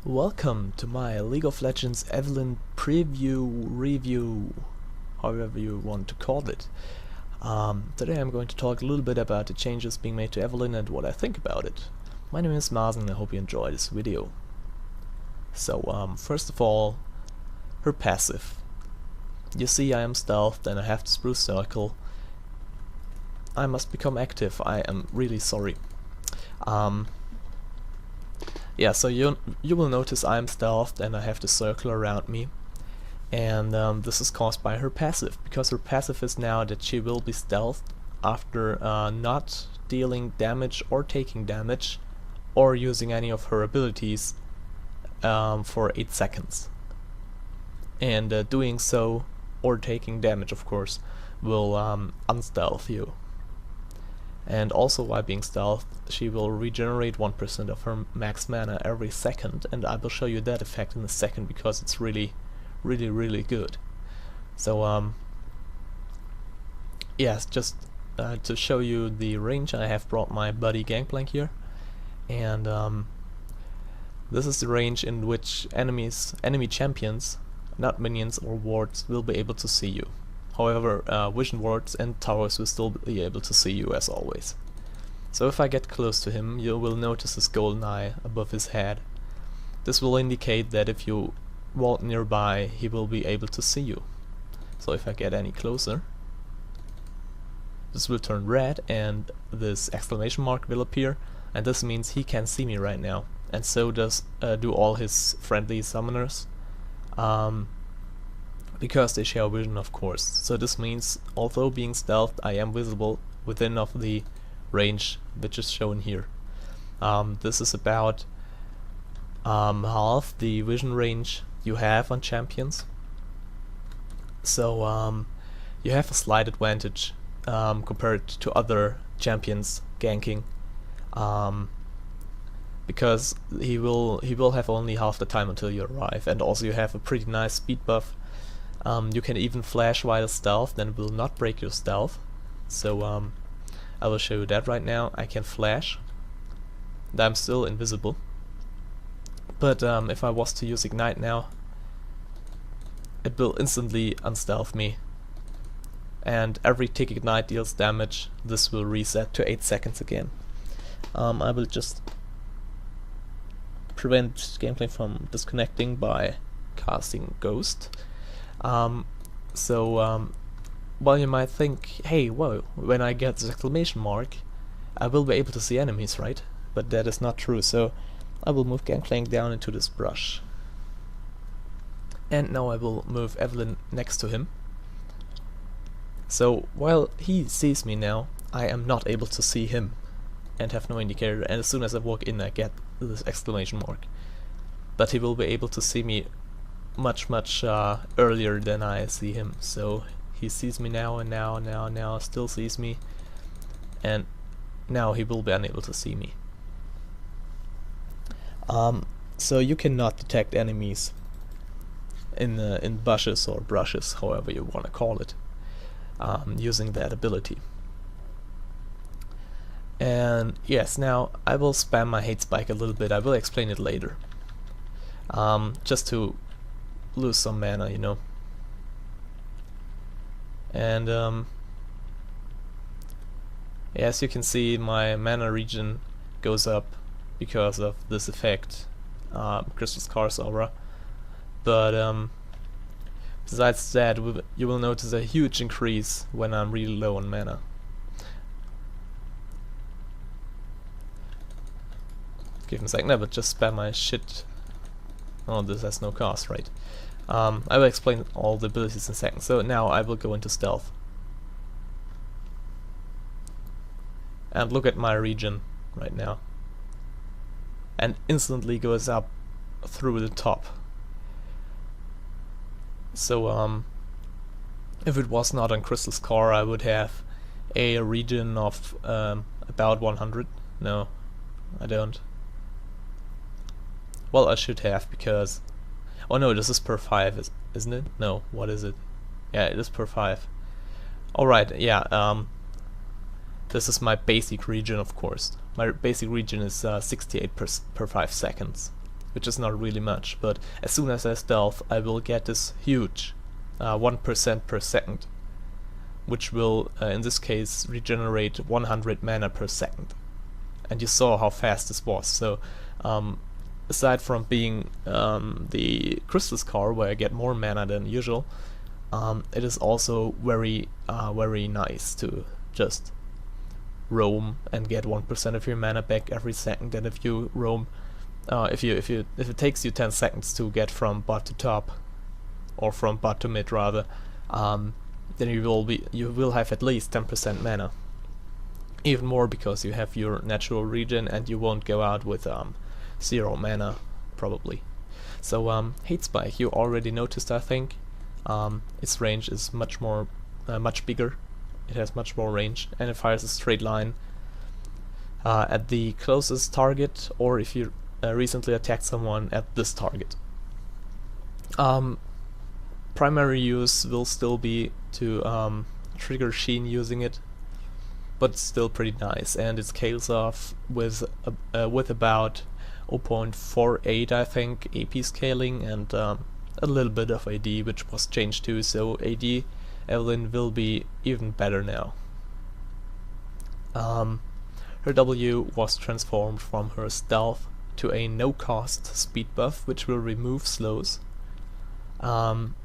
Welcome to my League of Legends Evelynn preview, review, however you want to call it. Today I'm going to talk a little bit about the changes being made to Evelynn and what I think about it. My name is Mars and I hope you enjoy this video. So, first of all, her passive. You see I am stealthed and I have the spruce circle. I must become active, I am really sorry. Yeah, so you will notice I'm stealthed and I have the circle around me, and this is caused by her passive, because her passive is now that she will be stealthed after not dealing damage or taking damage or using any of her abilities for 8 seconds. And doing so, or taking damage of course, will unstealth you. And also, while being stealthed, she will regenerate 1% of her max mana every second, and I will show you that effect in a second because it's really good. So yes, just to show you the range, I have brought my buddy Gangplank here, and this is the range in which enemy champions, not minions or wards, will be able to see you. However, vision wards and towers will still be able to see you as always. So if I get close to him, you will notice his golden eye above his head. This will indicate that if you walk nearby, he will be able to see you. So if I get any closer, this will turn red and this exclamation mark will appear, and this means he can see me right now. And so does do all his friendly summoners. Because they share vision, of course. So this means, although being stealthed, I am visible within of the range which is shown here. This is about half the vision range you have on champions. So you have a slight advantage compared to other champions ganking, because he will have only half the time until you arrive, and also you have a pretty nice speed buff. You can even flash while stealth, then it will not break your stealth. So I will show you that right now. I can flash, and I'm still invisible. But if I was to use Ignite now, it will instantly unstealth me. And every tick Ignite deals damage, this will reset to 8 seconds again. I will just prevent gameplay from disconnecting by casting Ghost. While you might think, hey, whoa, when I get the exclamation mark, I will be able to see enemies, right? But that is not true, so I will move Gangplank down into this brush. And now I will move Evelynn next to him. So while he sees me now, I am not able to see him and have no indicator, and as soon as I walk in I get this exclamation mark. But he will be able to see me much earlier than I see him. So he sees me now, and now still sees me, and now he will be unable to see me. So you cannot detect enemies in bushes or brushes, however you want to call it, using that ability. And yes, now I will spam my hate spike a little bit. I will explain it later, just to lose some mana, you know. And as you can see, my mana regen goes up because of this effect, Crystal Scar's aura. But besides that, you will notice a huge increase when I'm really low on mana. Give me a second, but just spam my shit. Oh, this has no cost, right? I will explain all the abilities in a second. So now I will go into stealth. And look at my regen right now. And instantly goes up through the top. So if it was not on Crystal Scar, I would have a regen of about 100. No, I don't. Well, I should have, because... Oh no, this is per 5, isn't it? No, what is it? Yeah, it is per 5. Alright, yeah, this is my basic regen, of course. My basic regen is 68 per 5 seconds, which is not really much, but as soon as I stealth I will get this huge 1% per second, which will in this case regenerate 100 mana per second. And you saw how fast this was. So aside from being the crystal scar where I get more mana than usual, it is also very nice to just roam and get 1% of your mana back every second. And if you roam, if it takes you 10 seconds to get from bot to top, or from bot to mid rather, then you will have at least 10% mana, even more because you have your natural regen and you won't go out with 0 mana probably. So Hate Spike, you already noticed, I think. Its range is much bigger. It has much more range, and it fires a straight line at the closest target, or if you recently attacked someone, at this target. Primary use will still be to trigger Sheen using it, but it's still pretty nice, and it scales off with about 0.48 I think AP scaling, and a little bit of AD, which was changed too, so AD Evelynn will be even better now. Her W was transformed from her stealth to a no-cost speed buff, which will remove slows, and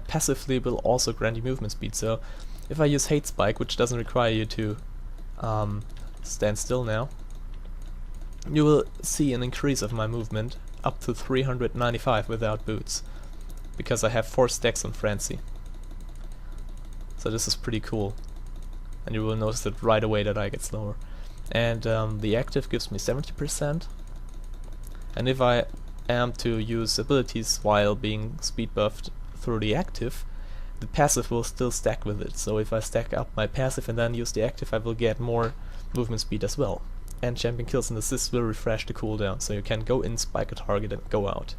passively will also grant you movement speed. So if I use Hate Spike, which doesn't require you to stand still now, you will see an increase of my movement up to 395 without boots, because I have 4 stacks on Frenzy. So this is pretty cool, and you will notice it right away that I get slower. And the active gives me 70%, and if I am to use abilities while being speed buffed through the active, the passive will still stack with it. So if I stack up my passive and then use the active, I will get more movement speed as well. And champion kills and assists will refresh the cooldown, so you can go in, spike a target and go out.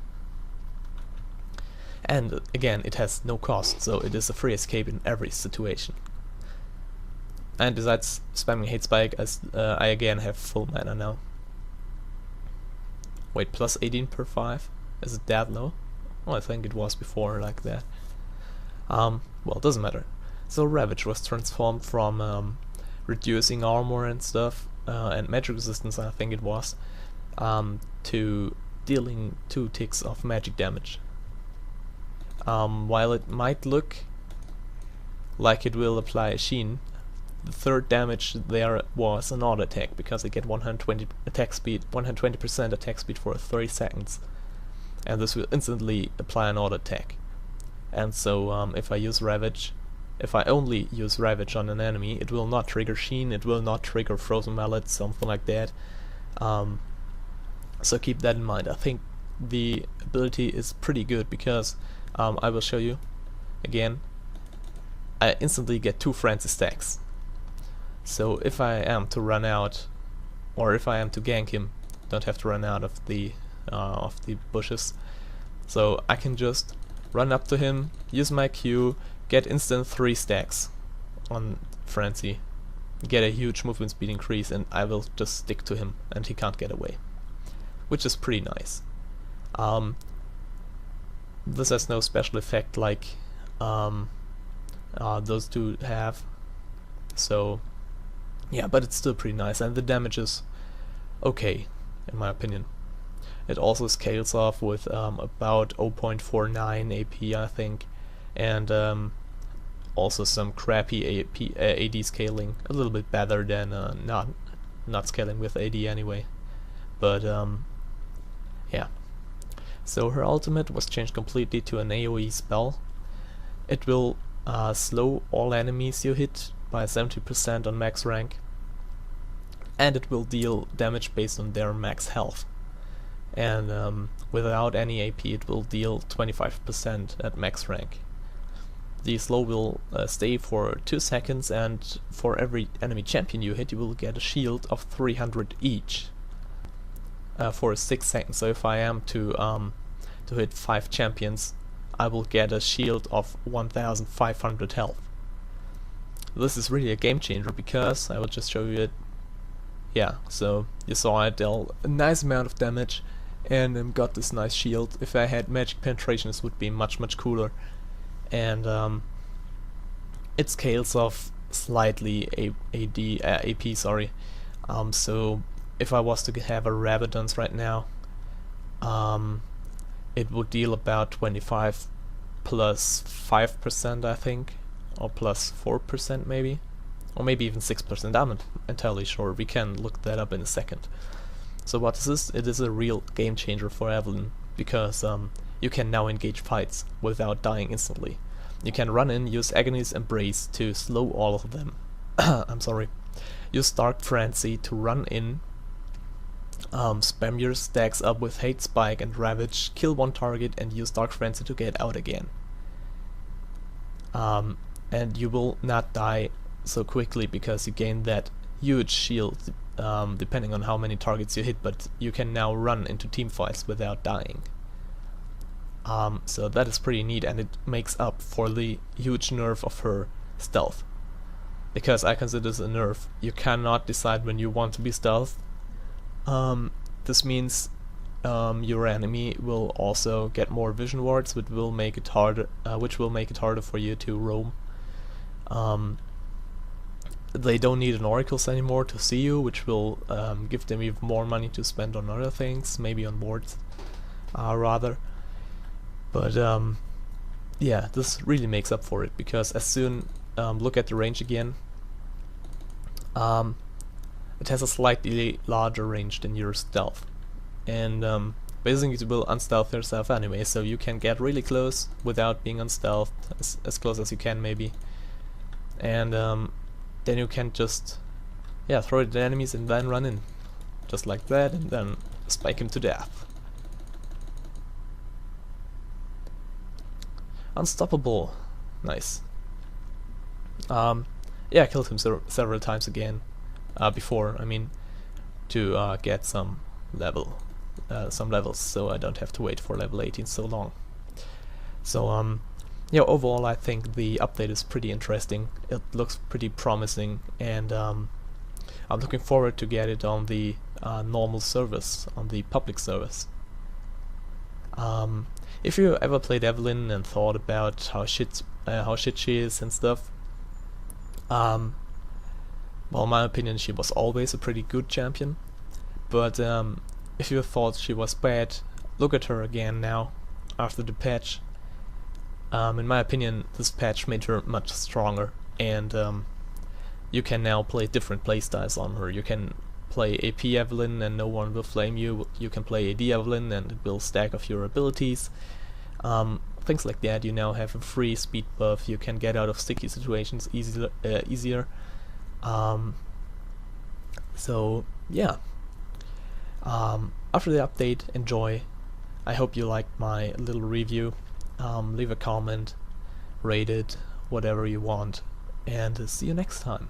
And again, it has no cost, so it is a free escape in every situation. And besides spamming Hate Spike, I again have full mana now. Wait, plus 18 per 5? Is it that low? Oh, I think it was before like that. Well, it doesn't matter. So Ravage was transformed from reducing armor and stuff, and magic resistance I think it was, to dealing 2 ticks of magic damage. While it might look like it will apply a Sheen, the third damage there was an auto attack, because I get 120% attack speed for 30 seconds, and this will instantly apply an auto attack. And so if I use Ravage, if I only use Ravage on an enemy, it will not trigger Sheen, it will not trigger Frozen Mallet, something like that. So keep that in mind. I think the ability is pretty good, because I will show you again. I instantly get 2 Frenzy stacks. So if I am to run out, or if I am to gank him, don't have to run out of the bushes. So I can just run up to him, use my Q, get instant 3 stacks on Frenzy, get a huge movement speed increase, and I will just stick to him and he can't get away, which is pretty nice. This has no special effect like those 2 have, so yeah, but it's still pretty nice, and the damage is okay in my opinion. It also scales off with about 0.49 AP I think, and also some crappy AD scaling, a little bit better than not scaling with AD anyway. But yeah. So her ultimate was changed completely to an AoE spell. It will slow all enemies you hit by 70% on max rank, and it will deal damage based on their max health. And without any AP it will deal 25% at max rank. The slow will stay for 2 seconds, and for every enemy champion you hit you will get a shield of 300 each for 6 seconds. So if I am to hit 5 champions, I will get a shield of 1500 health. This is really a game changer, because I will just show you it. Yeah, so you saw I dealt a nice amount of damage, and got this nice shield. If I had magic penetration, this would be much cooler. And it scales off slightly AP, sorry. So if I was to have a Rabadons right now, it would deal about 25 plus 5%, I think, or plus 4% maybe, or maybe even 6%. I'm not entirely sure. We can look that up in a second. So what is this? It is a real game changer for Evelynn, because you can now engage fights without dying instantly. You can run in, use Agony's Embrace to slow all of them. I'm sorry. Use Dark Frenzy to run in, spam your stacks up with Hate Spike and Ravage, kill one target and use Dark Frenzy to get out again. And you will not die so quickly because you gain that huge shield, depending on how many targets you hit, but you can now run into team fights without dying. So that is pretty neat, and it makes up for the huge nerf of her stealth. Because I consider this a nerf. You cannot decide when you want to be stealth. This means your enemy will also get more vision wards, which will make it harder. For you to roam. They don't need an oracles anymore to see you, which will give them even more money to spend on other things, maybe on wards, rather. But yeah, this really makes up for it, because as soon look at the range again. It has a slightly larger range than your stealth, and basically it will unstealth yourself anyway, so you can get really close without being unstealthed, as close as you can maybe, and then you can just throw it at enemies and then run in, just like that, and then spike him to death. Unstoppable. Nice. Yeah, I killed him several times again before, I mean, to get some levels, so I don't have to wait for level 18 so long. So yeah, overall I think the update is pretty interesting. It looks pretty promising, and I'm looking forward to get it on the normal service, on the public service. If you ever played Evelynn and thought about how shit she is and stuff, well, in my opinion, she was always a pretty good champion. But if you thought she was bad, look at her again now, after the patch. In my opinion, this patch made her much stronger, and you can now play different playstyles on her. You can play AP Evelynn and no one will flame you. You can play AD Evelynn and it will stack off your abilities. Things like that. You now have a free speed buff. You can get out of sticky situations easier. So yeah. After the update, enjoy. I hope you liked my little review. Leave a comment, rate it, whatever you want, and see you next time.